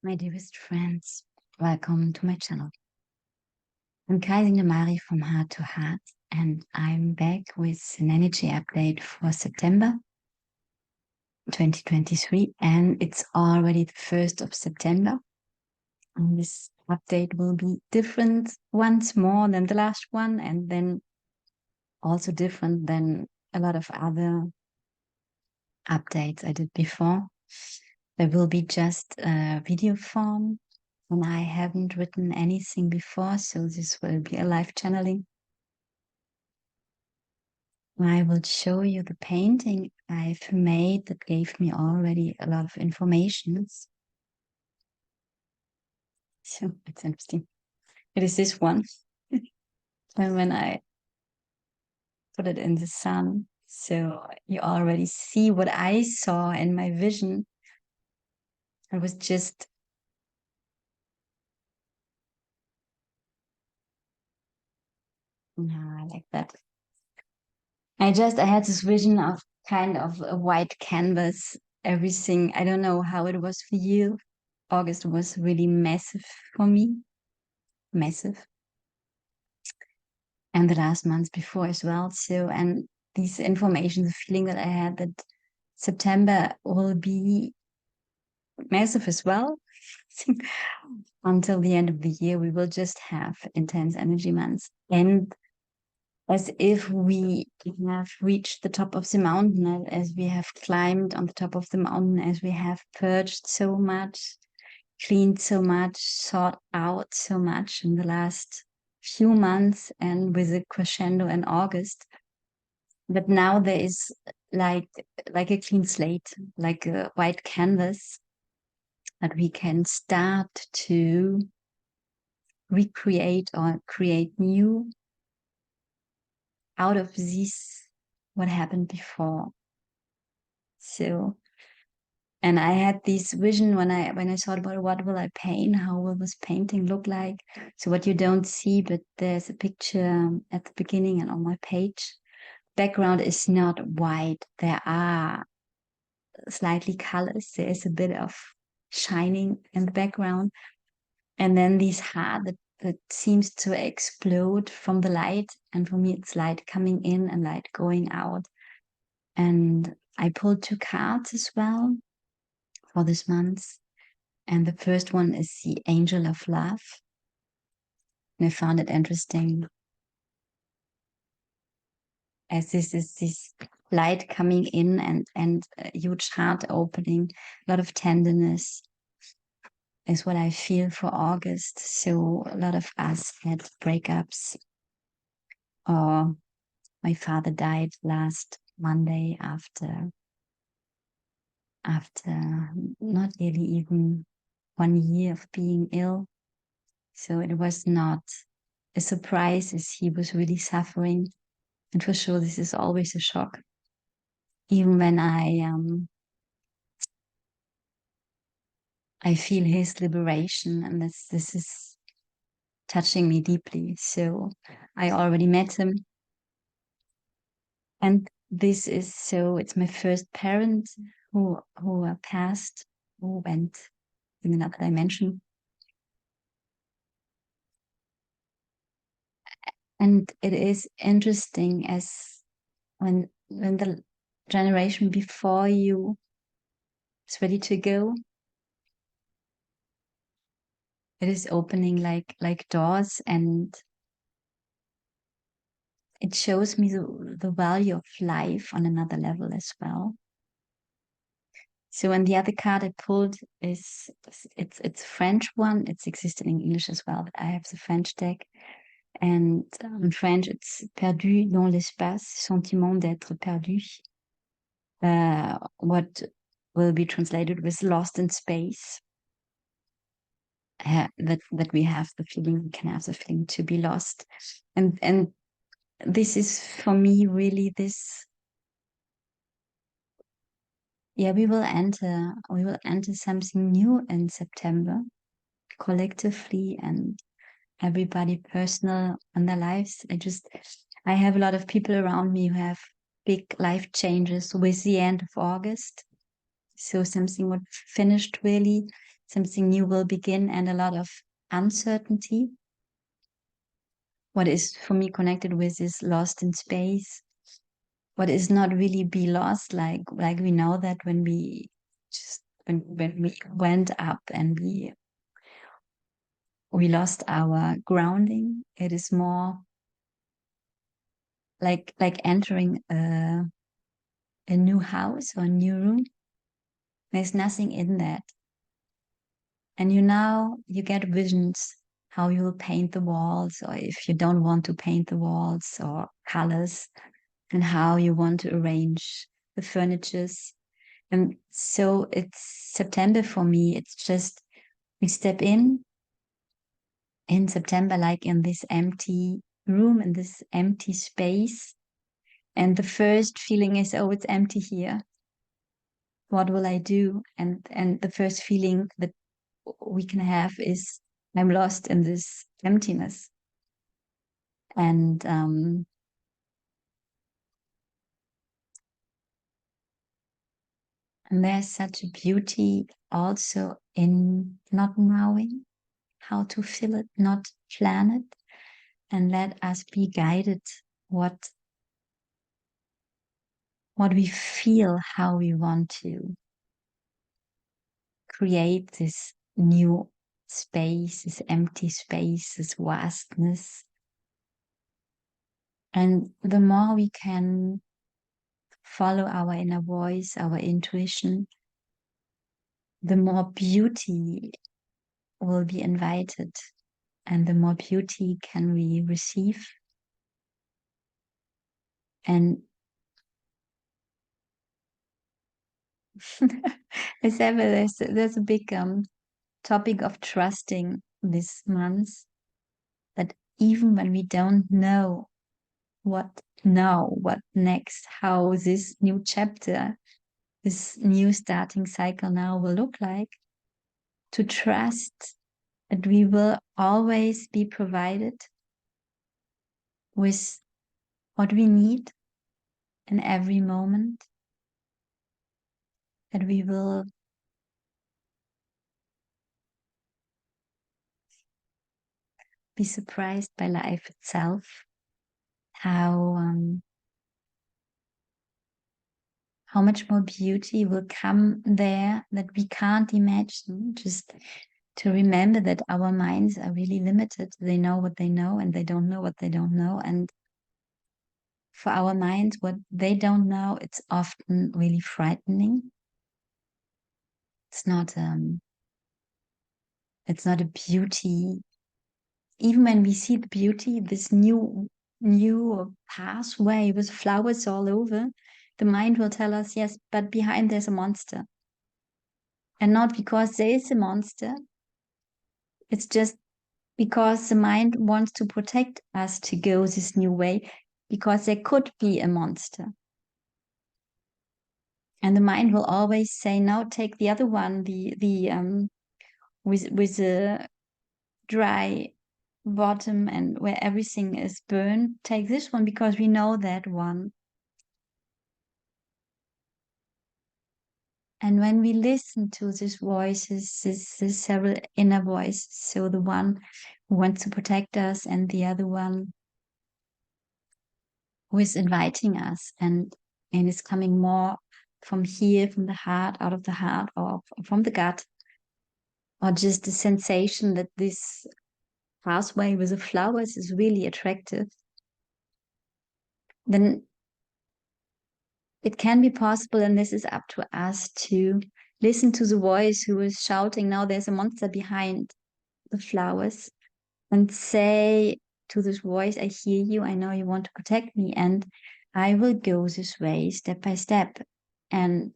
My dearest friends, welcome to my channel. I'm Kaija from Heart to Heart, and I'm back with an energy update for September 2023, and it's already the 1st of September. And this update will be different once more than the last one, and then also different than a lot of other updates I did before. There will be just a video form, and I haven't written anything before, so this will be a live channeling. I will show you the painting I've made that gave me already a lot of information. So it's interesting. It is this one. And when I put it in the sun, so you already see what I saw in my vision. I was just I like that. I had this vision of kind of a white canvas, everything. I don't know how it was for you. August was really massive for me, massive. And the last months before as well. So, and these information, the feeling that I had that September will be massive as well. Until the end of the year, we will just have intense energy months. And as if we have reached the top of the mountain, as we have climbed on the top of the mountain, as we have purged so much, cleaned so much, sought out so much in the last few months, and with a crescendo in August. But now there is like a clean slate, like a white canvas that we can start to recreate or create new out of this what happened before. So, and I had this vision when I thought about what will I paint, how will this painting look like. So what you don't see, but there's a picture at the beginning and on my page. Background is not white. There are slightly colors. There is a bit of shining in the background, and then this heart that seems to explode from the light. And for me, it's light coming in and light going out. And I pulled 2 cards as well for this month. And the first one is the Angel of Love. And I found it interesting as this is this light coming in and a huge heart opening, a lot of tenderness is what I feel for August. So a lot of us had breakups, or my father died last Monday after not really even 1 year of being ill. So it was not a surprise, as he was really suffering. And for sure, this is always a shock. Even when I feel his liberation, and this is touching me deeply. So I already met him, and this is so. It's my first parent who passed, who went in another dimension, and it is interesting as when the generation before you is ready to go, it is opening like doors, and it shows me the value of life on another level as well. So, and the other card I pulled is it's French one. It's existed in English as well, but I have the French deck, and in French it's perdu dans l'espace, sentiment d'être perdu. What will be translated with lost in space. That we have the feeling, we can have the feeling to be lost, and this is for me really this. Yeah, we will enter something new in September, collectively, and everybody personal in their lives. I have a lot of people around me who have big life changes with the end of August. So something was finished really. something new will begin, and a lot of uncertainty. What is for me connected with is lost in space. What is not really be lost, like we know that when we just when we went up and we lost our grounding. It is more like entering a new house or a new room. There's nothing in that. And you get visions how you will paint the walls, or if you don't want to paint the walls, or colors, and how you want to arrange the furnitures. And so it's September for me. It's just we step in September, like in this empty room, in this empty space. And the first feeling is, oh, it's empty here. What will I do? And the first feeling that we can have is, I'm lost in this emptiness. And and there's such a beauty also in not knowing how to fill it, not plan it, and let us be guided what we feel, how we want to create this new space, this empty space, this vastness. And the more we can follow our inner voice, our intuition, the more beauty will be invited, and the more beauty can we receive. And as ever, there's a big topic of trusting this month, that even when we don't know what now, what next, how this new chapter, this new starting cycle now will look like, to trust that we will always be provided with what we need in every moment, that we will be surprised by life itself, how much more beauty will come there that we can't imagine. Just to remember that our minds are really limited. They know what they know, and they don't know what they don't know. And for our minds, what they don't know, it's often really frightening. It's not a beauty. Even when we see the beauty, this new pathway with flowers all over, the mind will tell us, yes, but behind there's a monster. And not because there is a monster, it's just because the mind wants to protect us to go this new way, because there could be a monster. And the mind will always say, no, take the other one, the with a dry bottom and where everything is burned. Take this one because we know that one. And when we listen to these voices, this several inner voices, so the one who wants to protect us, and the other one who is inviting us, and is coming more from here, from the heart, out of the heart, or from the gut, or just the sensation that this pathway with the flowers is really attractive, then it can be possible, and this is up to us, to listen to the voice who is shouting, now there's a monster behind the flowers, and say to this voice, I hear you, I know you want to protect me, and I will go this way step by step, and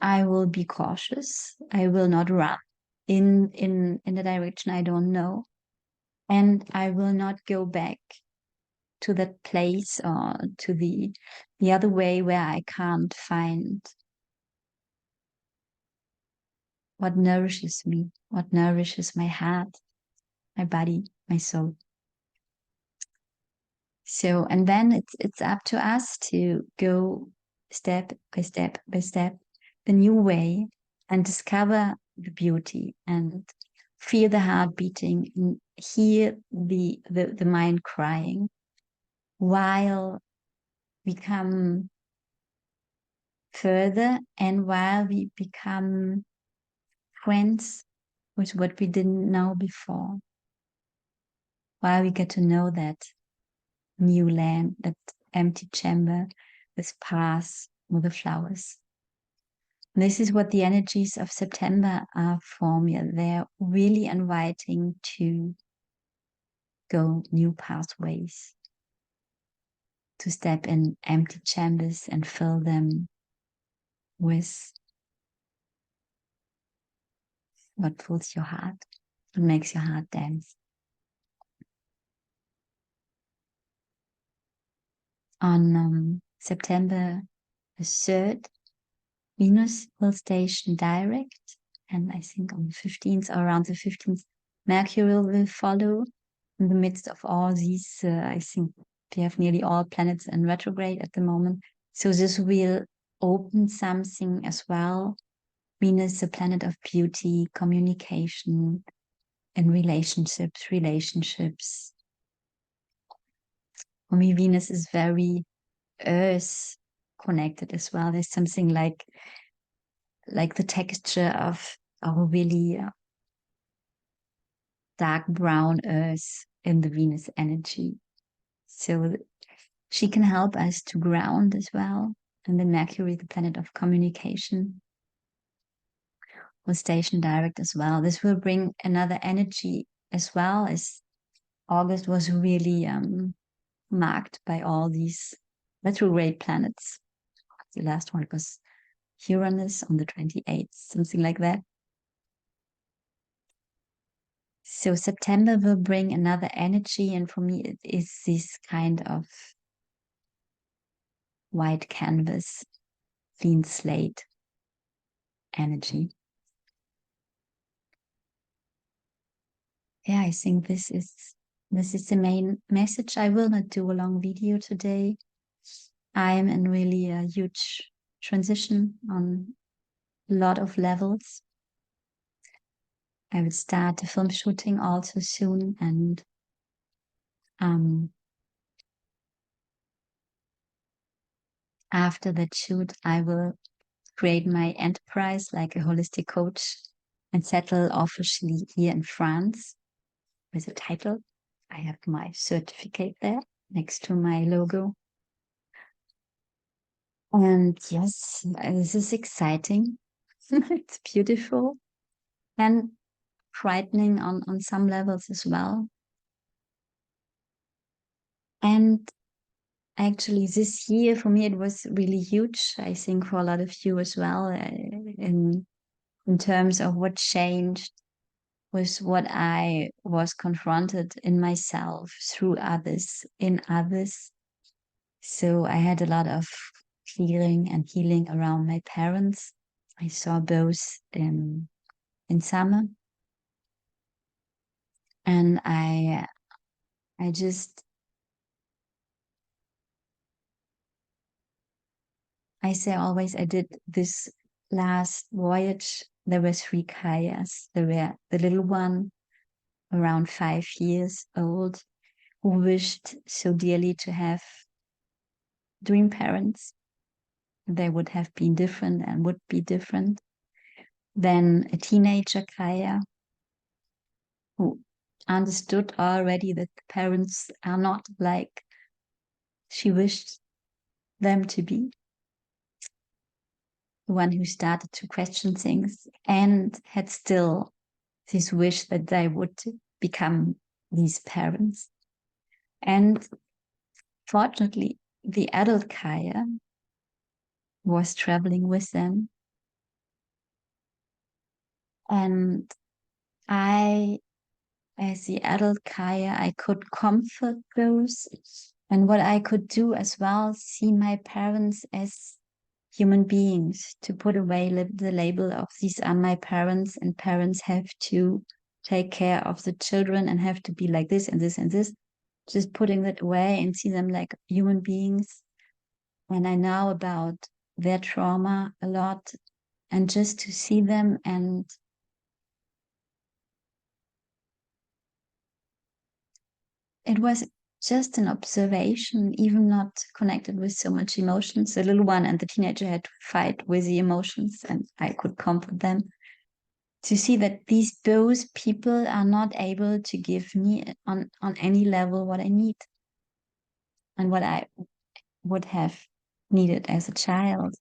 I will be cautious. I will not run in the direction I don't know, and I will not go back to that place, or to the other way where I can't find what nourishes me, what nourishes my heart, my body, my soul. So, and then it's up to us to go step by step by step the new way, and discover the beauty and feel the heart beating and hear the mind crying while we come further and while we become friends with what we didn't know before, while we get to know that new land, that empty chamber, this path with the flowers. This is what the energies of September are for me. They're really inviting to go new pathways, to step in empty chambers and fill them with what fills your heart, what makes your heart dance. On September the 3rd, Venus will station direct, and I think on the 15th or around the 15th, Mercury will follow in the midst of all these. I think we have nearly all planets in retrograde at the moment. So this will open something as well. Venus, the planet of beauty, communication, and relationships. For me, Venus is very earth connected as well. There's something like the texture of our really dark brown earth in the Venus energy. So she can help us to ground as well. And then Mercury, the planet of communication, will station direct as well. This will bring another energy as well, as August was really marked by all these retrograde planets. The last one was Uranus on the 28th, something like that. So September will bring another energy, and for me, it is this kind of white canvas, clean slate energy. Yeah, I think this is the main message. I will not do a long video today. I'm in really a huge transition on a lot of levels. I will start the film shooting also soon, and after that shoot, I will create my enterprise like a holistic coach and settle officially here in France with a title. I have my certificate there next to my logo. And yes, this is exciting. It's beautiful and frightening on some levels as well. And actually, this year for me, it was really huge. I think for a lot of you as well, in terms of what changed was what I was confronted in myself, through others, in others. So I had a lot of clearing and healing around my parents. I saw both in summer, and I just, I say always, I did this last voyage. There were 3 Kaijas. There were the little one around 5 years old who wished so dearly to have dream parents. They would have been different and would be different. Then a teenager Kaija who understood already that the parents are not like she wished them to be. The one who started to question things and had still this wish that they would become these parents. And fortunately, the adult Kaija was traveling with them. And I, as the adult Kaija, I could comfort those. And what I could do as well, see my parents as human beings, to put away the label of these are my parents, and parents have to take care of the children and have to be like this and this and this. Just putting that away and see them like human beings. And I know about their trauma a lot, and just to see them and it was just an observation, even not connected with so much emotions. The little one and the teenager had to fight with the emotions, and I could comfort them. To see that these both people are not able to give me on any level what I need and what I would have needed as a child.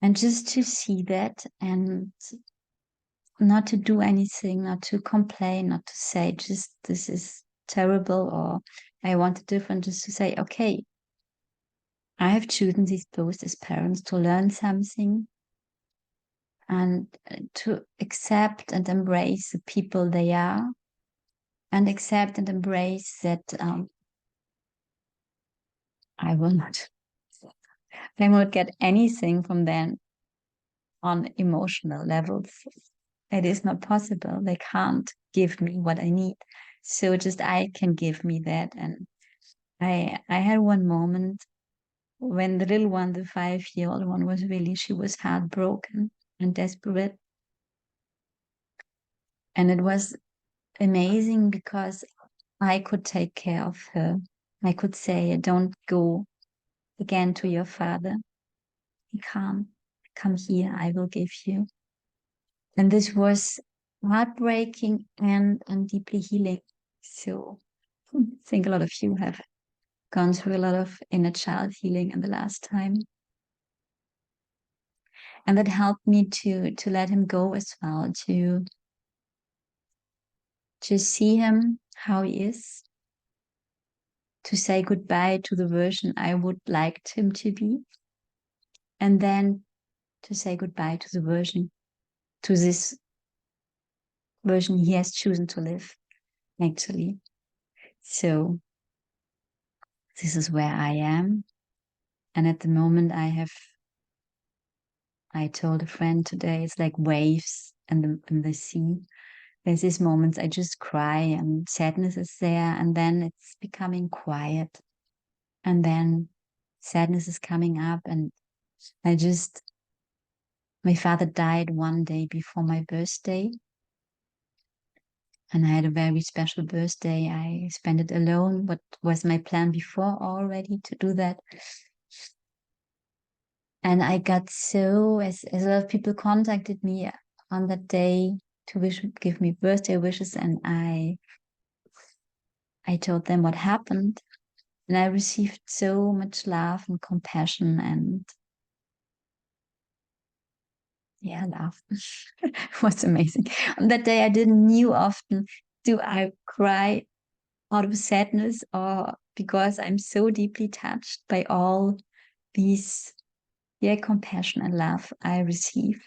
And just to see that and not to do anything, not to complain, not to say just this is terrible or I want it different, just to say, okay, I have chosen these both as parents to learn something and to accept and embrace the people they are and accept and embrace that I will not get anything from them on emotional levels. It is not possible. They can't give me what I need. So just I can give me that. And I had one moment when the little one, the 5-year-old one, she was heartbroken and desperate. And it was amazing because I could take care of her. I could say, don't go again to your father. He can't. Come here, I will give you. And this was heartbreaking and deeply healing. So I think a lot of you have gone through a lot of inner child healing in the last time. And that helped me to let him go as well, to see him how he is, to say goodbye to the version I would like him to be, and then to say goodbye to the version, to this version he has chosen to live, actually. So this is where I am. And at the moment I told a friend today, it's like waves in the sea. There's these moments I just cry and sadness is there, and then it's becoming quiet. And then sadness is coming up, and my father died one day before my birthday. And I had a very special birthday. I spent it alone, what was my plan before already to do that. And I got so, as a lot of people contacted me on that day to give me birthday wishes, and I told them what happened, and I received so much love and compassion and love. It was amazing. On that day, I didn't knew often do I cry out of sadness or because I'm so deeply touched by all these compassion and love I received.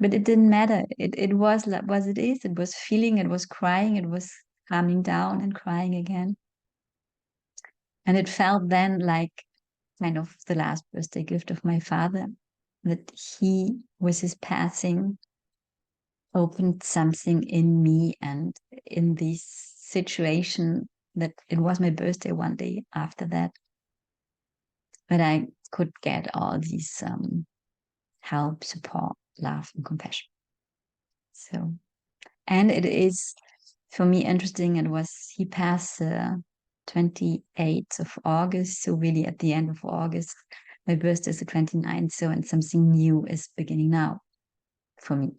But it didn't matter. It was what it is. It was feeling, it was crying, it was calming down and crying again. And it felt then like kind of the last birthday gift of my father, that he, with his passing, opened something in me and in this situation, that it was my birthday one day after that. But I could get all these help, support, love, and compassion. So, and it is for me interesting. He passed 28th of August, so really at the end of August. My birthday is the 29th, so and something new is beginning now for me.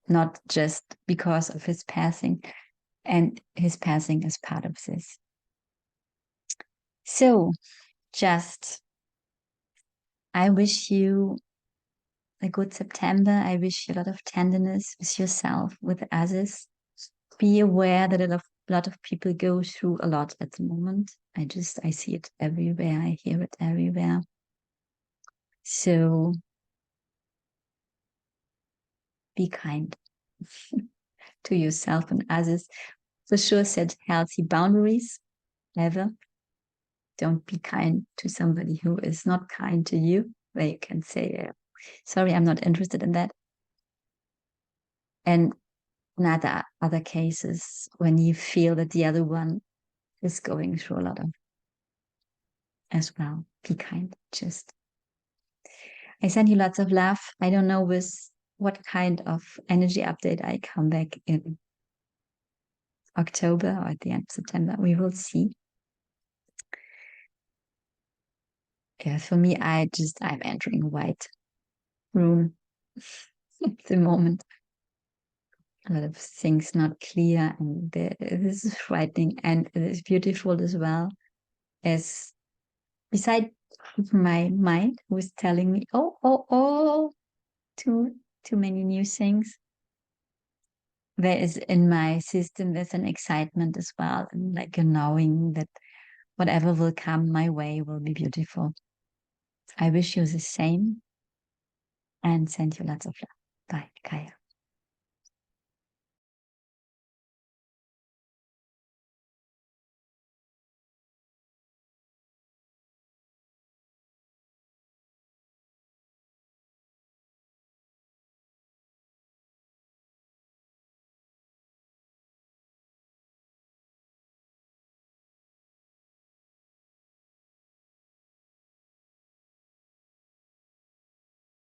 Not just because of his passing, and his passing is part of this. So, I wish you a good September. I wish you a lot of tenderness with yourself, with others. Be aware that a lot of people go through a lot at the moment. I see it everywhere. I hear it everywhere. So be kind to yourself and others. For sure, set healthy boundaries. Never. Don't be kind to somebody who is not kind to you, where you can say, sorry, I'm not interested in that. And in other cases, when you feel that the other one is going through a lot of as well, be kind. I send you lots of love. I don't know with what kind of energy update I come back in. October or at the end of September. We will see. Yeah, for me, I'm entering a white room at the moment. A lot of things not clear, and this is frightening, and it is beautiful as well. As beside my mind who is telling me, oh, too many new things. There is in my system, there's an excitement as well, and like a knowing that whatever will come my way will be beautiful. I wish you the same and send you lots of love. Bye, Kaija.